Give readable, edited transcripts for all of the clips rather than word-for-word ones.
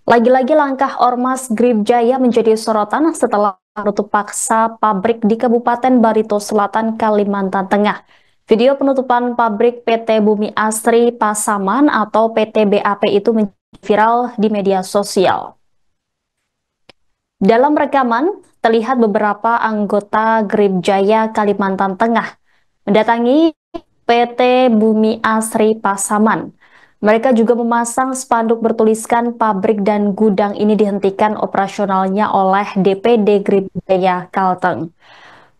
Lagi-lagi langkah Ormas Grip Jaya menjadi sorotan setelah menutup paksa pabrik di Kabupaten Barito Selatan, Kalimantan Tengah. Video penutupan pabrik PT Bumi Asri Pasaman atau PT BAP itu menjadi viral di media sosial. Dalam rekaman, terlihat beberapa anggota Grip Jaya Kalimantan Tengah mendatangi PT Bumi Asri Pasaman. Mereka juga memasang spanduk bertuliskan pabrik dan gudang ini dihentikan operasionalnya oleh DPD Grip Jaya Kalteng.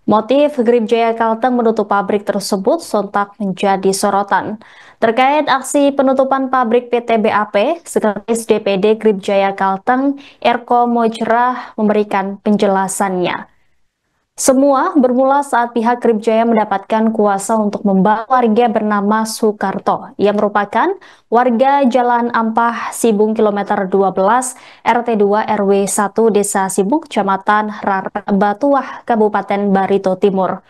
Motif Grip Jaya Kalteng menutup pabrik tersebut sontak menjadi sorotan. Terkait aksi penutupan pabrik PT BAP, Sekretaris DPD Grip Jaya Kalteng, Erko Mojrah, memberikan penjelasannya. Semua bermula saat pihak Grip Jaya mendapatkan kuasa untuk membawa warga bernama Sukarto, yang merupakan warga Jalan Ampah Sibung kilometer 12 RT2 RW 1 Desa Sibung, Kecamatan Batuah, Kabupaten Barito Timur.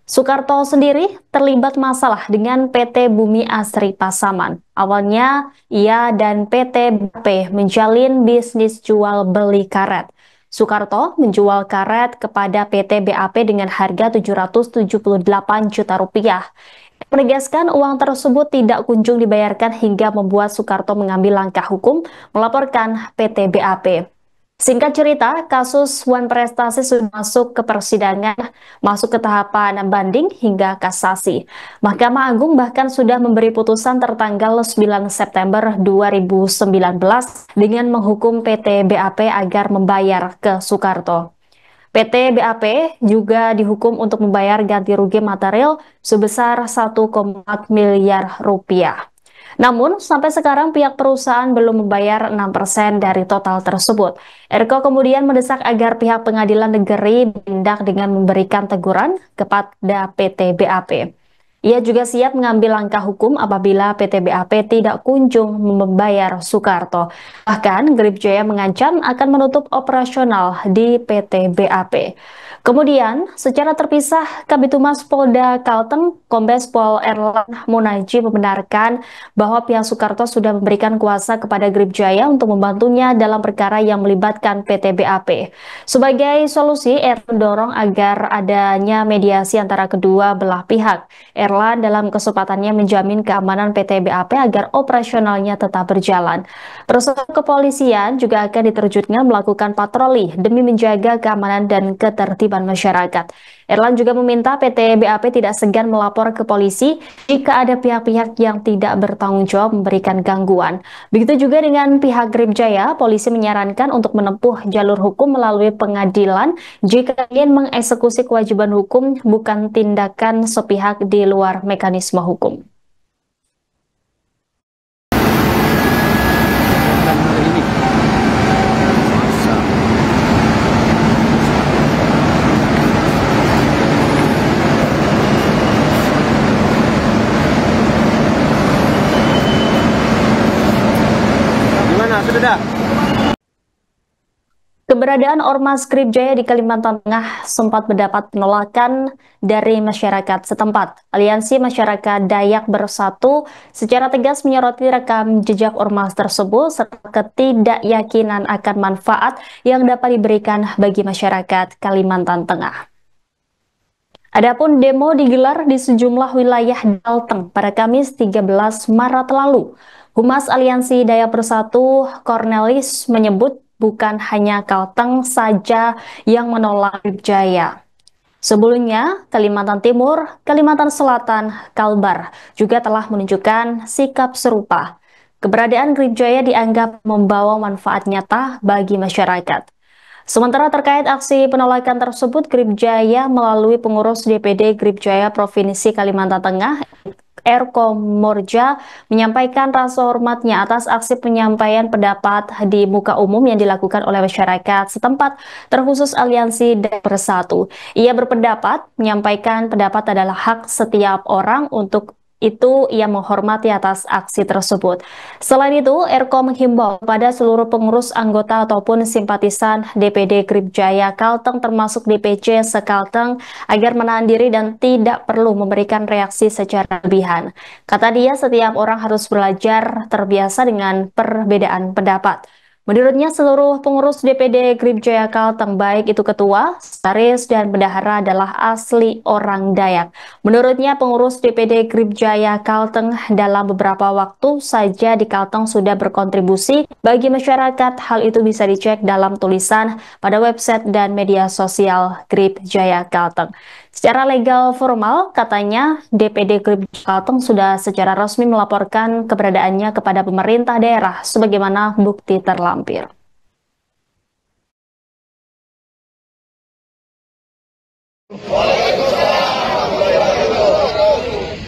Sukarto sendiri terlibat masalah dengan PT Bumi Asri Pasaman. Awalnya, ia dan PT BP menjalin bisnis jual beli karet. Sukarto menjual karet kepada PT BAP dengan harga Rp778 juta. Menegaskan uang tersebut tidak kunjung dibayarkan hingga membuat Sukarto mengambil langkah hukum melaporkan PT BAP. Singkat cerita, kasus Wan Prestasi sudah masuk ke persidangan, masuk ke tahapan banding hingga kasasi. Mahkamah Agung bahkan sudah memberi putusan tertanggal 9 September 2019 dengan menghukum PT BAP agar membayar ke Sukarto. PT BAP juga dihukum untuk membayar ganti rugi material sebesar 1,4 miliar rupiah. Namun, sampai sekarang pihak perusahaan belum membayar 6% dari total tersebut. Erko kemudian mendesak agar pihak pengadilan negeri bertindak dengan memberikan teguran kepada PT BAP. Ia juga siap mengambil langkah hukum apabila PT BAP tidak kunjung membayar Sukarto. Bahkan, Grip Jaya mengancam akan menutup operasional di PT BAP. Kemudian, secara terpisah, Kabitumas Polda Kalteng, Kombes Pol Erlan Munaji membenarkan bahwa pihak Sukarto sudah memberikan kuasa kepada Grip Jaya untuk membantunya dalam perkara yang melibatkan PT BAP. Sebagai solusi, Erlan mendorong agar adanya mediasi antara kedua belah pihak. Erlan dalam kesempatannya menjamin keamanan PT BAP agar operasionalnya tetap berjalan. Personel kepolisian juga akan diterjunkan melakukan patroli demi menjaga keamanan dan ketertiban masyarakat. Erlan juga meminta PT BAP tidak segan melapor ke polisi jika ada pihak-pihak yang tidak bertanggung jawab memberikan gangguan. Begitu juga dengan pihak Grip Jaya, polisi menyarankan untuk menempuh jalur hukum melalui pengadilan jika ingin mengeksekusi kewajiban hukum, bukan tindakan sepihak di luar mekanisme hukum. Sudah. Keberadaan Ormas Grip Jaya di Kalimantan Tengah sempat mendapat penolakan dari masyarakat setempat. Aliansi Masyarakat Dayak Bersatu secara tegas menyoroti rekam jejak ormas tersebut serta ketidakyakinan akan manfaat yang dapat diberikan bagi masyarakat Kalimantan Tengah. Adapun demo digelar di sejumlah wilayah Kalteng pada Kamis 13 Maret lalu. Humas Aliansi Dayak Bersatu Cornelis menyebut bukan hanya Kalteng saja yang menolak Grip Jaya. Sebelumnya, Kalimantan Timur, Kalimantan Selatan, Kalbar juga telah menunjukkan sikap serupa. Keberadaan Grip Jaya dianggap membawa manfaat nyata bagi masyarakat. Sementara terkait aksi penolakan tersebut, Grip Jaya melalui pengurus DPD Grip Jaya Provinsi Kalimantan Tengah, Erko Morja, menyampaikan rasa hormatnya atas aksi penyampaian pendapat di muka umum yang dilakukan oleh masyarakat setempat, terkhusus Aliansi Dayak Bersatu. Ia berpendapat menyampaikan pendapat adalah hak setiap orang, untuk itu ia menghormati atas aksi tersebut. Selain itu, Erko menghimbau pada seluruh pengurus, anggota ataupun simpatisan DPD Grip Jaya Kalteng termasuk DPC se-Kalteng agar menahan diri dan tidak perlu memberikan reaksi secara lebihan. Kata dia, setiap orang harus belajar terbiasa dengan perbedaan pendapat. Menurutnya seluruh pengurus DPD Grip Jaya Kalteng, baik itu ketua, sekretaris, dan bendahara adalah asli orang Dayak. Menurutnya pengurus DPD Grip Jaya Kalteng dalam beberapa waktu saja di Kalteng sudah berkontribusi bagi masyarakat. Hal itu bisa dicek dalam tulisan pada website dan media sosial Grip Jaya Kalteng. Secara legal formal, katanya DPD Grip Kalteng sudah secara resmi melaporkan keberadaannya kepada pemerintah daerah sebagaimana bukti terlampir.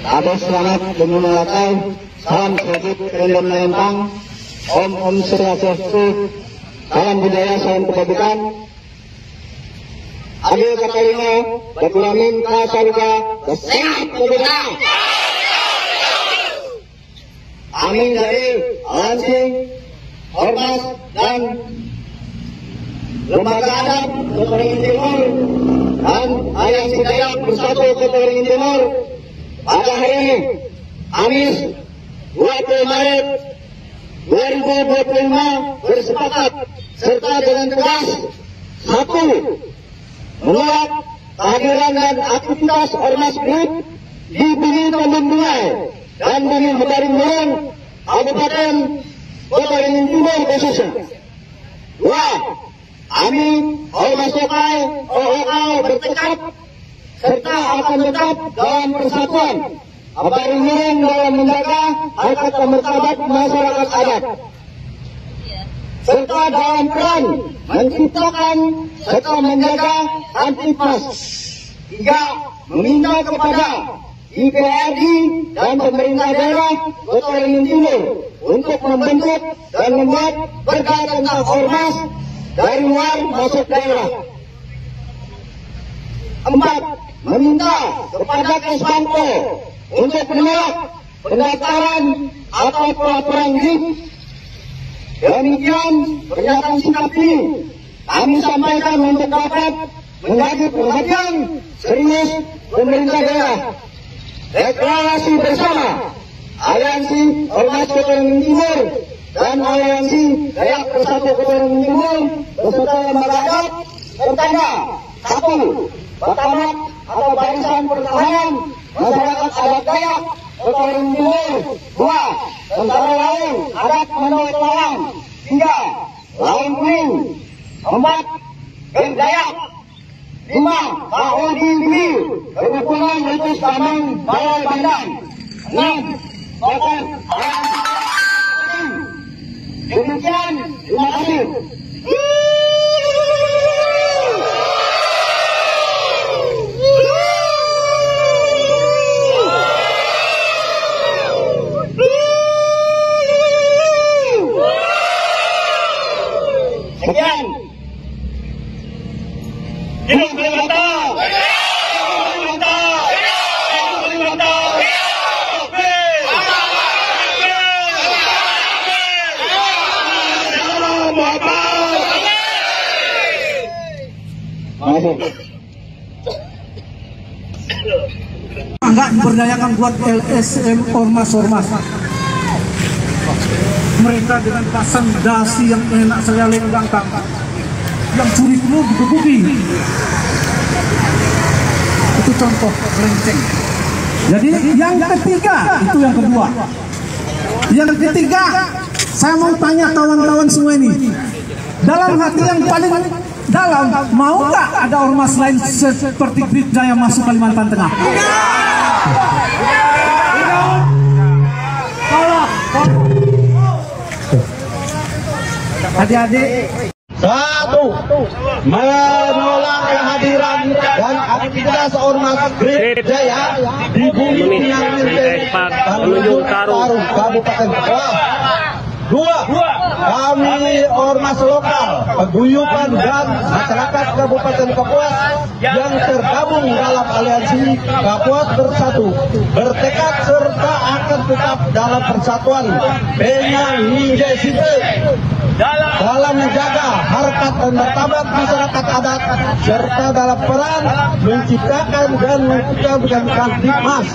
Ada selamat mengenalkan salam sedikit kerendam lempang, om swastiastu, salam budaya, salam kebajikan. Adil katalina, bakulamin kasaluka, sehat kebajikan. Amin dari lansing, ormas dan lembaga adat Kota Beringin Timur dan Aliansi Dayak Bersatu Kota Beringin Timur pada hari ini, Kamis 20 Maret 2025 bersepakat serta dengan tegas satu, menolak kehadiran dan aktivitas ormas grup di bumi Tambun Bungai dan bumi Bedaring Murung, Kabupaten Kota Beringin Timur khususnya. Dua, kami ormas lokal OOL bertekad serta akan tetap dalam persatuan Bedaring Murung dalam menjaga harkat dan martabat masyarakat adat, serta dalam peran menciptakan serta menjaga Kamtipmas. Tiga, meminta kepada IPRD dan pemerintah daerah Kota Beringin Timur untuk membentuk dan membuat perda tentang ormas dari luar masuk daerah. Empat, meminta kepada Kesbangko untuk menolak pendaftaran atau pelaporan GRIP. Demikian pernyataan sikap ini kami sampaikan untuk dapat menjadi perhatian serius pemerintah daerah. Deklarasi bersama Aliansi Ormas Kota Beringin Timur dan Aliansi Dayak Bersatu Kota Beringin Timur beserta lembaga adat pertanda satu, Batamat atau Barisan Pertahanan Masyarakat Adat Dayak Kota Beringin Timur. Dua, Tentara Lain Adat Manoit Lawan. Tiga, Lain Kuning. Empat, Geng Dayak. Lima, Kahodi Bili Kebukulan Letus Kamang Balai Bandang. Enam, Bapak demikian, terima kasih. Sekian. Hidup Kalibata! Enggak diberdayakan buat LSM ormas-ormas. Mereka dengan pasang dasi yang enak sekali mengganggang, yang curi penuh digebuki. Itu contoh lenceng. Jadi yang ketiga, itu yang kedua. Yang ketiga, saya mau tanya kawan-kawan semua ini, dalam hati yang paling dalam, mau nggak ada ormas lain seperti Grip Jaya masuk Kalimantan Tengah? Adik-adik, satu, menolak kehadiran dan aktivitas ormas Grip Jaya di bumi yang Tanjung Taruh, Kabupaten Kapuas. Dua, kami ormas lokal, paguyuban dan masyarakat Kabupaten Kapuas yang tergabung dalam aliansi Kapuas Bersatu bertekad serta akan tetap dalam persatuan dengan hingga dalam menjaga harkat dan martabat masyarakat adat serta dalam peran menciptakan dan mengucapkan Kamtipmas.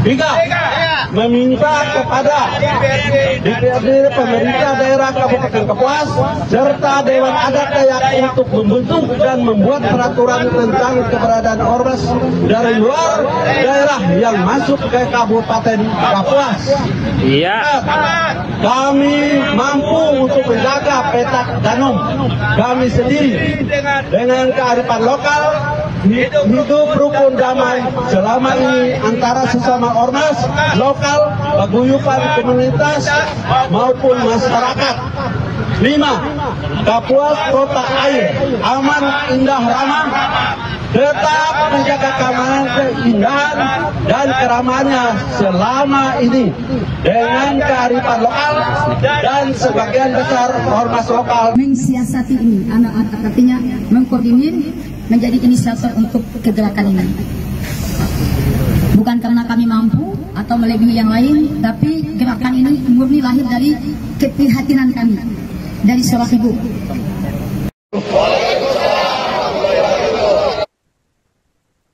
Tiga, meminta kepada DPRD, pemerintah daerah Kabupaten Kapuas, serta Dewan Adat Dayak untuk membentuk dan membuat peraturan tentang keberadaan ormas dari luar daerah yang masuk ke Kabupaten Kapuas. Iya. Kami mampu untuk menjaga petak danum kami sendiri dengan kearifan lokal, hidup rukun damai selama ini antara sesama ormas lokal, paguyuban komunitas maupun masyarakat. 5. Kapuas kota air, aman, indah, ramah, tetap menjaga keamanan, keindahan, dan keramahannya selama ini dengan kearifan lokal dan sebagian besar ormas lokal. Mensiasati ini, anak-anak artinya mengkoordinir menjadi inisiator untuk kegerakan ini. Bukan karena kami mampu atau melebihi yang lain, tapi gerakan ini murni lahir dari keprihatinan kami, dari seorang ibu.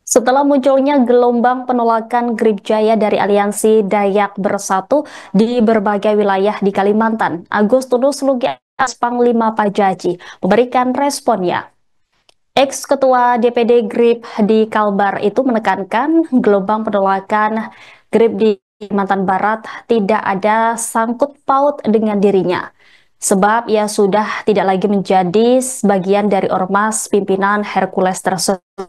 Setelah munculnya gelombang penolakan Grip Jaya dari Aliansi Dayak Bersatu di berbagai wilayah di Kalimantan, Agustinus Lugias Panglima Pajaji memberikan responnya. Ex-ketua DPD Grip di Kalbar itu menekankan gelombang penolakan Grip di Kalimantan Barat tidak ada sangkut paut dengan dirinya, sebab ia sudah tidak lagi menjadi sebagian dari ormas pimpinan Hercules tersebut.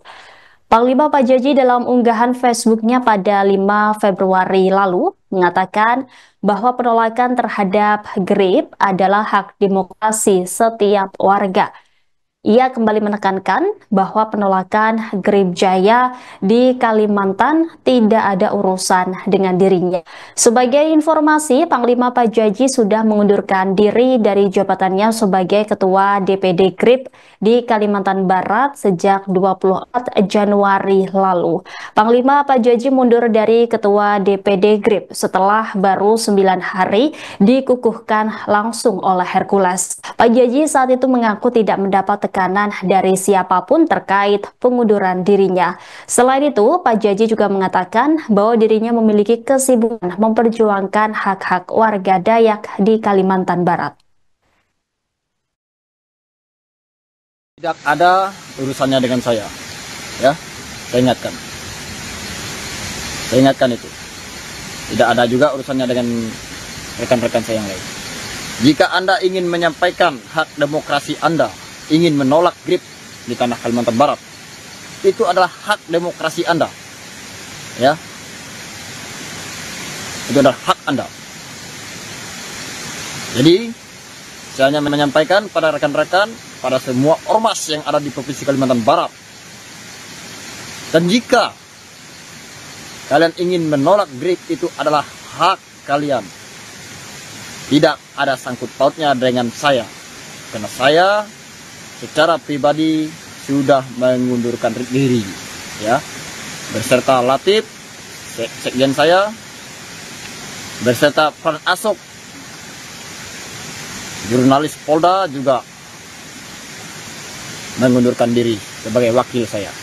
Panglima Pajaji dalam unggahan Facebooknya pada 5 Februari lalu mengatakan bahwa penolakan terhadap Grip adalah hak demokrasi setiap warga. Ia kembali menekankan bahwa penolakan Grip Jaya di Kalimantan tidak ada urusan dengan dirinya. Sebagai informasi, Panglima Pajaji sudah mengundurkan diri dari jabatannya sebagai Ketua DPD Grip di Kalimantan Barat sejak 24 Januari lalu. Panglima Pajaji mundur dari Ketua DPD Grip setelah baru 9 hari dikukuhkan langsung oleh Hercules. Pajaji saat itu mengaku tidak mendapat tekanan dari siapapun terkait pengunduran dirinya. Selain itu, Pajaji juga mengatakan bahwa dirinya memiliki kesibukan memperjuangkan hak-hak warga Dayak di Kalimantan Barat. Tidak ada urusannya dengan saya, ya, saya ingatkan. Saya ingatkan itu. Tidak ada juga urusannya dengan rekan-rekan saya yang lain. Jika Anda ingin menyampaikan hak demokrasi Anda, ingin menolak Grip di tanah Kalimantan Barat, itu adalah hak demokrasi Anda, ya. Itu adalah hak Anda. Jadi, saya hanya menyampaikan pada rekan-rekan, pada semua ormas yang ada di Provinsi Kalimantan Barat. Dan jika kalian ingin menolak Grip, itu adalah hak kalian. Tidak ada sangkut pautnya dengan saya. Karena saya secara pribadi sudah mengundurkan diri, ya, beserta Latif, sekjen saya, beserta Fran Asok, jurnalis Polda juga mengundurkan diri sebagai wakil saya,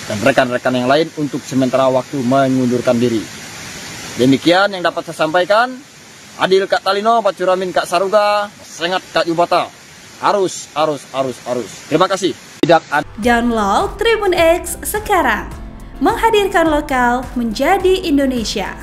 dan rekan-rekan yang lain untuk sementara waktu mengundurkan diri. Demikian yang dapat saya sampaikan. Adil Kak Talino, Pacuramin Kak Saruga, Sengat Kak Yubata. Harus. Terima kasih. Download Tribun X sekarang. Menghadirkan lokal menjadi Indonesia.